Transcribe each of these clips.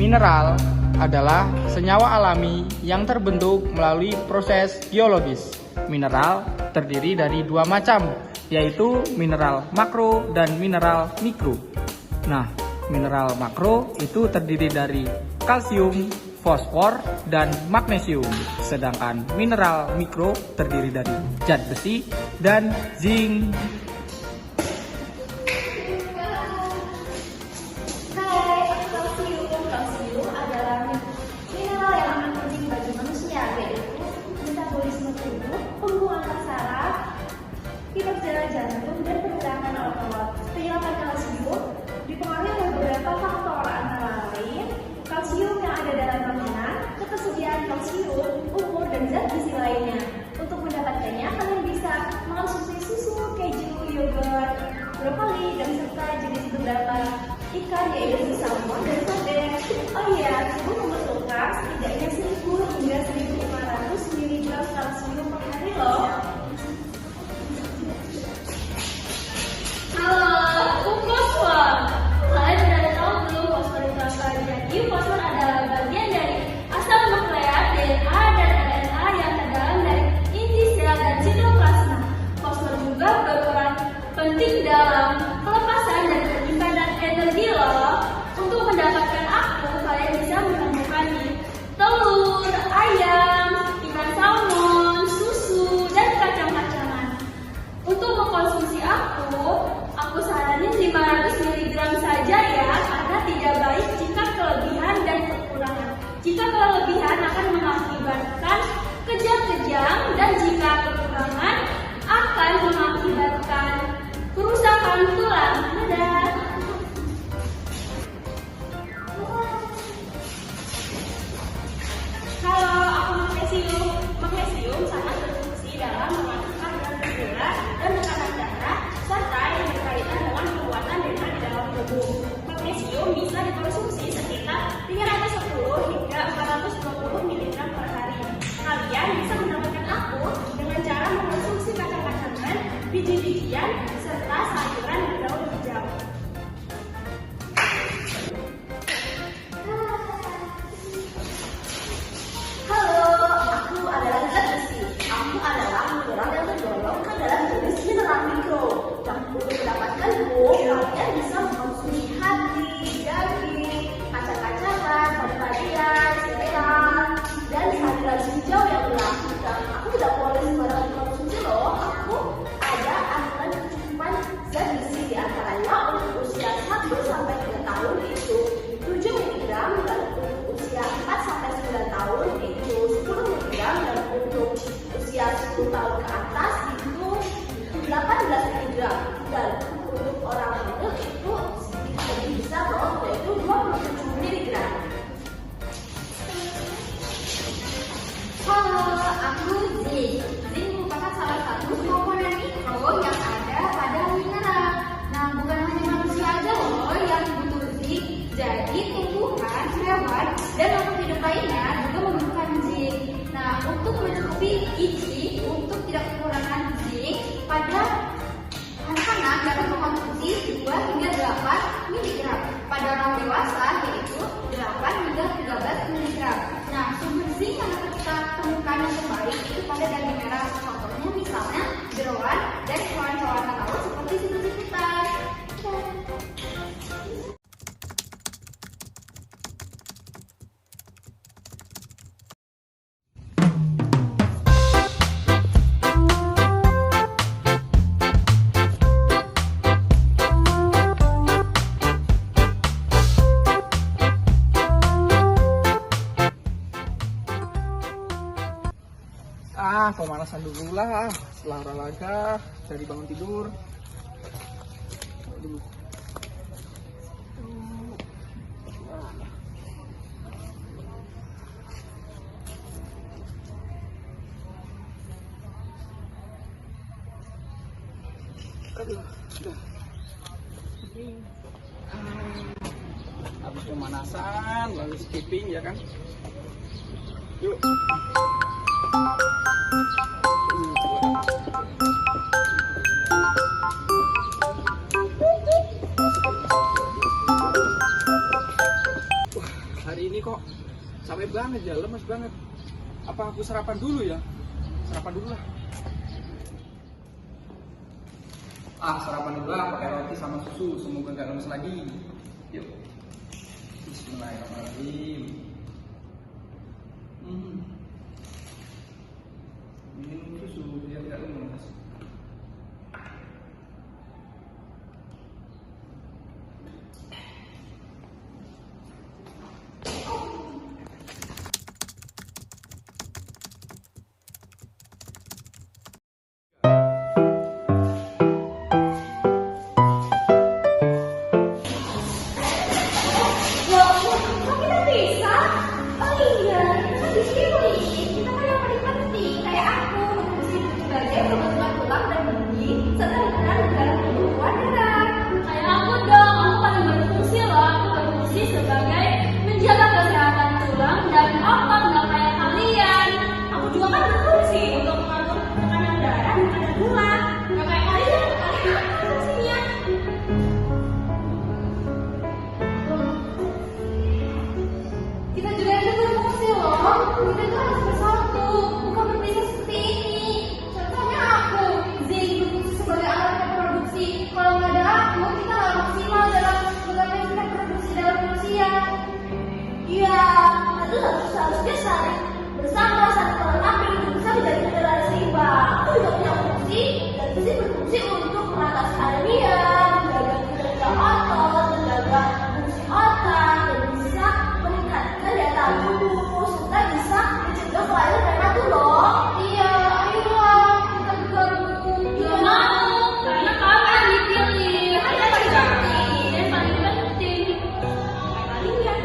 Mineral adalah senyawa alami yang terbentuk melalui proses geologis. Mineral terdiri dari dua macam, yaitu mineral makro dan mineral mikro. Nah, mineral makro itu terdiri dari kalsium, fosfor, dan magnesium. Sedangkan mineral mikro terdiri dari zat besi dan zinc. Kalsium adalah mineral yang amat penting bagi manusia, yaitu metabolisme tubuh, pembuangan saraf, kinerja jantung, dan pergerakan otot. Penyerapan kalsium dipengaruhi oleh beberapa faktor, antara lain kalsium yang ada dalam makanan, ketersediaan kalsium, umur, dan zat gizi lainnya. Untuk mendapatkannya, kalian bisa mengonsumsi susu, keju, yogurt, brokoli, dan serta jenis beberapa ikan, yaitu salmon dan sarden. Oh iya, tubuh membutuhkan setidaknya 1000 hingga 1500 mg kalsium per hari loh. Halo, aku fosfor. Kalian sudah tahu belum fosfor itu apa? Jadi fosfor adalah bagian dari asam nukleat DNA dan RNA yang terdalam dari inti sel dan sitoplasma. Fosfor juga berperan penting dalam pelepasan dan penyimpanan energi loh. Untuk mendapatkan aku, kalian bisa menemukan di telur, ayam, ikan salmon, susu, dan kacang-kacangan. Untuk mengkonsumsi aku saranin 500 mg saja ya, karena tidak baik jika kelebihan dan kekurangan. Jika kelebihan akan mengakibatkan kejang-kejang, dan jika kekurangan akan mengakibatkan kerusakan tulang. Dadah. Halo, aku magnesium. Magnesium sangat berfungsi dalam mematikan berat gula dan tekanan darah, serta yang berkaitan dengan penguatan DNA di dalam tubuh. Magnesium bisa dikonsumsi sekitar 310 hingga 420 mg per hari. Kalian bisa mendapatkan aku dengan cara mengonsumsi kacang-kacangan, biji-bijian, serta sayuran berdaun hijau. Halo, aku adalah zat besi. Aku adalah mineral yang tergolong ke dalam jenis mineral mikro. Yang untuk mendapatkanku, kalian bisa mengkonsumsi hati, daging, kacang-kacangan, padi-padian, sereal, dan sayuran hijau yang ulang. Dan aku tidak boleh sembarang mengkonsumsi loh. Aku ada aturan kecukupan zat besi, di antaranya untuk usia 1 sampai 3 tahun itu 7 mg, dan untuk usia 4 sampai 9 tahun itu 10 mg, dan untuk usia 10 tahun ke atas itu 18 mg, dan untuk orang muda itu lebih besar loh, yaitu 27 mg. Halo, aku Zinc. Zinc merupakan salah satu komponen mikro yang ada pada mineral. Nah, bukan hanya manusia aja loh yang butuh zinc. Jadi tumbuhan, hewan, dan makhluk hidup lainnya juga membutuhkan zinc. Nah, untuk mencukupi gizi, untuk tidak kekurangan zinc, pada anak-anak dapat mengkonsumsi 2 hingga 8 mg. Pada orang dewasa yaitu 8 hingga 13 mg. Nah, sumber zinc yang dapat kita temukan yang terbaik itu pada daging merah. Contohnya misalnya jeroan dan hewan-hewan laut seperti siput-siputan. Pemanasan dulu lah setelah olahraga, dari bangun tidur. Dulu. Habis pemanasan, lalu skipping ya kan. Yuk. Hari Capek banget ya, lemes banget. Apa aku sarapan dulu ya? Sarapan dulu lah. Sarapan dulu lah, pakai roti sama susu. Semoga nggak lemes lagi. Yuk. Bismillahirrahmanirrahim. Minum susu biar nggak lemes. Loh, kok kita bisa? Oh iya, kita di sini polisi. Kita kan yang paling penting. Kayak aku, berfungsi sebagai pembentuk tulang dan benih, serta dengan negara kebutuhan darah. Kayak aku dong, aku paling berfungsi loh. Aku berfungsi sebagai menjaga kesehatan tulang dan otot, nggak kayak kalian. Aku juga kan berfungsi untuk mengatur tekanan darah dan kadar gula. Nggak kayak kalian apa fungsinya? Kita juga ada berfungsi loh. Kita tuh harus bersatu, bukan berpisah seperti ini. Contohnya aku, zinc berfungsi sebagai alat reproduksi. Kalau nggak ada aku, kita nggak maksimal dalam mengembangkan reproduksi dalam manusia. Iya, itu seharusnya saling bersama, saling melengkapi untuk bisa menjadi negara seimbang. Aku juga punya fungsi, dan fungsi berfungsi untuk mengatasi anemia, menjaga kinerja otot, menjaga fungsi otak, dan bisa meningkatkan daya tahan tubuh, serta bisa mencegah kelainan prematur loh. Iya, ayolah, kita juga berfungsi. Gak mau, karena kalian dipilih. Kalian paling penting, dan paling penting. Kalian.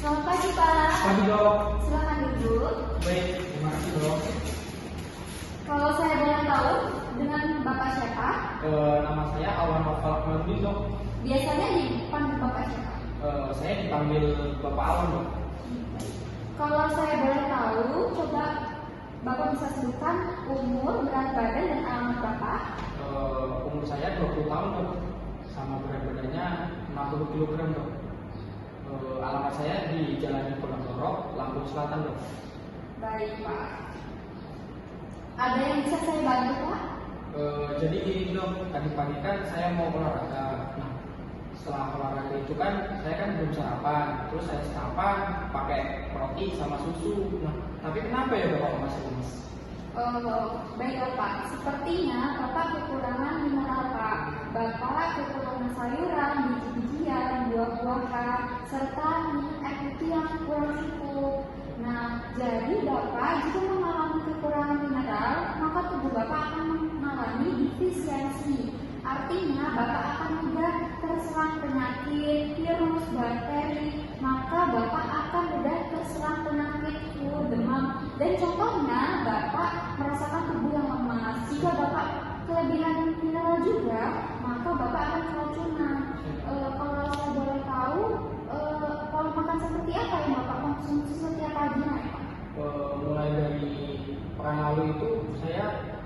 Selamat pagi Pak. Pagi dok. Silakan duduk. Baik, terima kasih dok. Kalau saya boleh tahu dengan Bapak siapa? Nama saya Awan Noval Kmaludin dok. Biasanya dipanggil Bapak siapa? Saya dipanggil Bapak Awan dok. Kalau saya boleh tahu, coba Bapak bisa sebutkan umur, berat badan, dan alamat Bapak. Umur saya 20 tahun dok. Sama berat badannya 60 kg dok. Alamat saya di Jalan Diponegoro, Lampung Selatan dok. Baik Pak. Ada yang bisa saya bantu Pak? Jadi gini dok, tadi pagi kan saya mau olahraga. Nah, setelah olahraga itu kan saya kan belum sarapan, terus saya sarapan pakai roti sama susu. Nah, tapi kenapa ya bapak masih lemes? Baiklah Pak, sepertinya Bapak kekurangan mineral Pak. Bapak kekurangan sayuran, biji-bijian, buah-buahan, serta minum air putih yang kurang cukup. Nah, jadi Bapak jika mengalami kekurangan mineral, maka tubuh Bapak akan mengalami defisiensi. Artinya Bapak akan mudah terserang penyakit, virus, bakteri, maka Bapak akan mudah terserang penyakit flu, demam, dan contohnya Bapak merasakan tubuh yang lemas. Jika Bapak kelebihan mineral juga, maka Bapak akan keracunan. Kalau saya boleh tahu, pola makan seperti apa yang Bapak konsumsi setiap paginya ya Pak? Mulai dari pekan lalu itu saya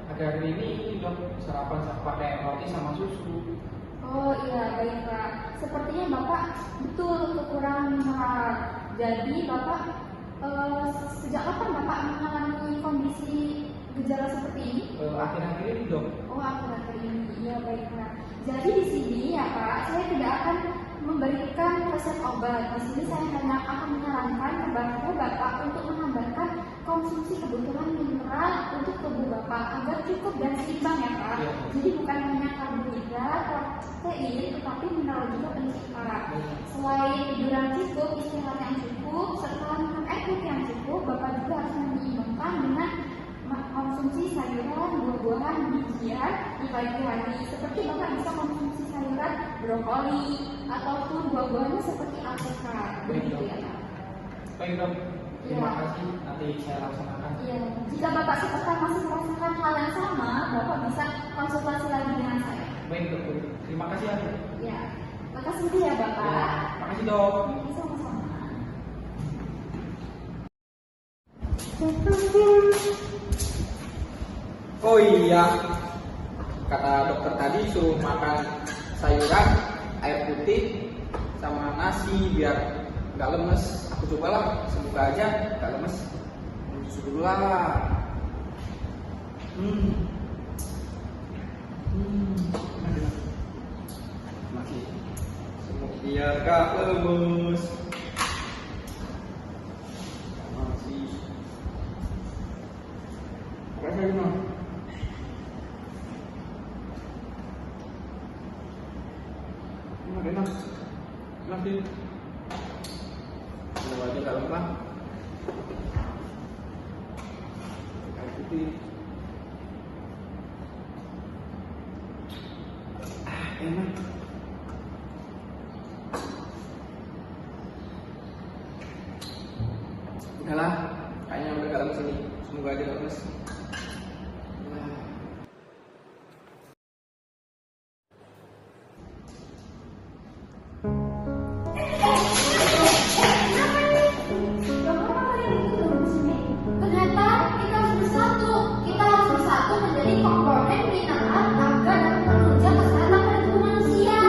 akhir ini dok sarapan pakai roti sama susu. Oh iya, baik Pak. Sepertinya Bapak betul kekurangan mineral. Jadi Bapak sejak kapan Bapak mengalami kondisi gejala seperti ini? Akhir-akhir ini dok. Oh, akhir-akhir ini. Iya, baik Pak. Jadi di sini ya Pak, saya tidak akan memberikan resep obat. Di sini saya hanya akan menyarankan kepada Bapak untuk menambahkan konsumsi kebutuhan mineral untuk tubuh Bapak agar cukup dan seimbang ya Pak. Iya. Jadi bukan hanya karbohidrat, protein, tetapi mineral juga penting Pak. Selain tiduran cukup, istirahat yang cukup, serta minum air putih yang cukup, Bapak juga harus menyeimbangkan dengan konsumsi sayuran, buah-buahan, bijian di pagi hari. Seperti Bapak bisa konsumsi sayuran brokoli ataupun buah-buahannya seperti alpukat. Begitu ya Pak. Baik dok. Terima kasih, nanti saya laksanakan. Iya, jika Bapak sepekan masih merasakan hal yang sama, Bapak bisa konsultasi lagi dengan saya. Baik dokter, terima kasih ya. Ya, makasih dulu ya Bapak. Ya, makasih dok. Sama-sama. Oh iya, kata dokter tadi suruh makan sayuran, air putih, sama nasi biar nggak lemes. Aku cobalah, semoga aja nggak lemes. Susu dulu lah. Masih. Semoga biar nggak lemes. Masih. Pakai saya gimana? Enak, nanti coba aja kalau enggak air putih. Enak. Udahlah, kayaknya udah gak lemes ini. Semoga aja gak lemes. Ternyata kita harus bersatu. Kita harus bersatu menjadi komponen mineral agar dapat menunjang kesehatan pada tubuh manusia.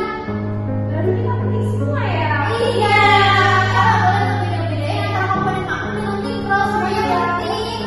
Berarti kita penting semua ya? Iya. Kalau boleh berbeda-bedain antara komponen makro dengan mikro supaya penting.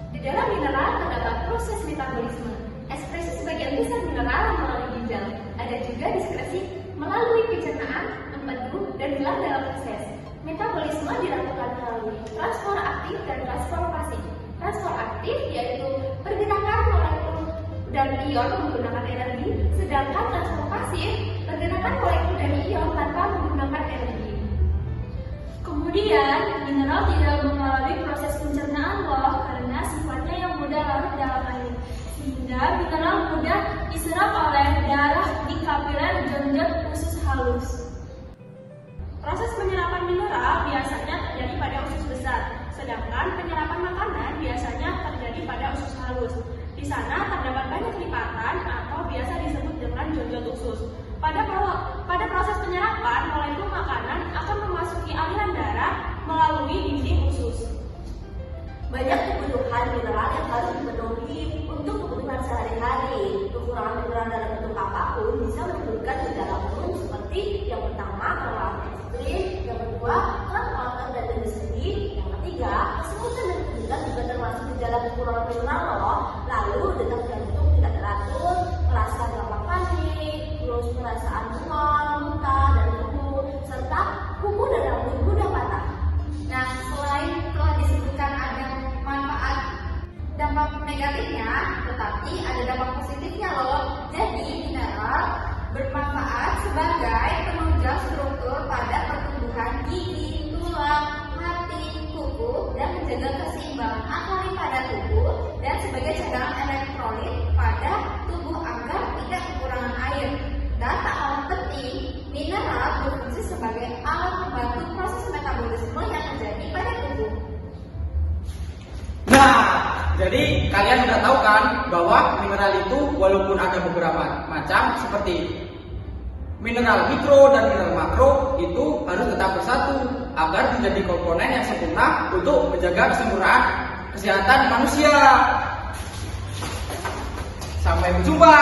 Di dalam mineral terdapat proses metabolisme, ekspresi sebagian besar mineral melalui ginjal. Ada juga diskresi melalui pencernaan, empedu, dan hilang dalam proses. Metabolisme dilakukan melalui transport aktif dan transport pasif. Transport aktif yaitu pergerakan molekul dan ion menggunakan energi, sedangkan transport pasif pergerakan molekul dan ion tanpa menggunakan energi. Kemudian, mineral tidak mengalami proses pencernaan loh karena sifatnya yang mudah larut dalam air, sehingga mineral mudah diserap oleh darah di kapiler genjot usus halus. Proses penyerapan mineral biasanya terjadi pada usus besar, sedangkan penyerapan makanan biasanya terjadi pada usus halus. Di sana terdapat banyak lipatan atau biasa disebut dengan genjot usus. Pada proses penyerapan, molekul makanan akan memasuki aliran darah melalui dinding usus. Banyak kebutuhan mineral yang harus dipenuhi untuk kebutuhan sehari-hari. Kekurangan mineral dalam bentuk apapun bisa menimbulkan gejala umum seperti yang pertama kelelahan ekstrim, yang kedua kurang otot dan nyeri sendi, yang ketiga kesemutan dan kegiatan juga termasuk gejala kekurangan mineral loh. Lalu detak jantung tidak teratur, merasa gampang panik, terus perasaan mual, muntah dan lesu, serta kuku dan rambut mudah patah. Nah, selain telah disebutkan ada manfaat dampak negatifnya, tetapi ada dampak positifnya loh. Jadi, mineral bermanfaat sebagai penunjang struktur pada pertumbuhan gigi, tulang, hati, kuku, dan menjaga keseimbangan alkali pada tubuh, dan sebagai cadangan elektrolit pada tubuh agar tidak kekurangan air. Dan tak kalah penting, mineral berfungsi sebagai alat membantu proses metabolisme yang terjadi pada tubuh. Nah, jadi kalian udah tahu kan bahwa mineral itu walaupun ada beberapa macam seperti mineral mikro dan mineral makro itu harus tetap bersatu agar menjadi komponen yang sempurna untuk menjaga kesempurnaan kesehatan manusia. Sampai berjumpa.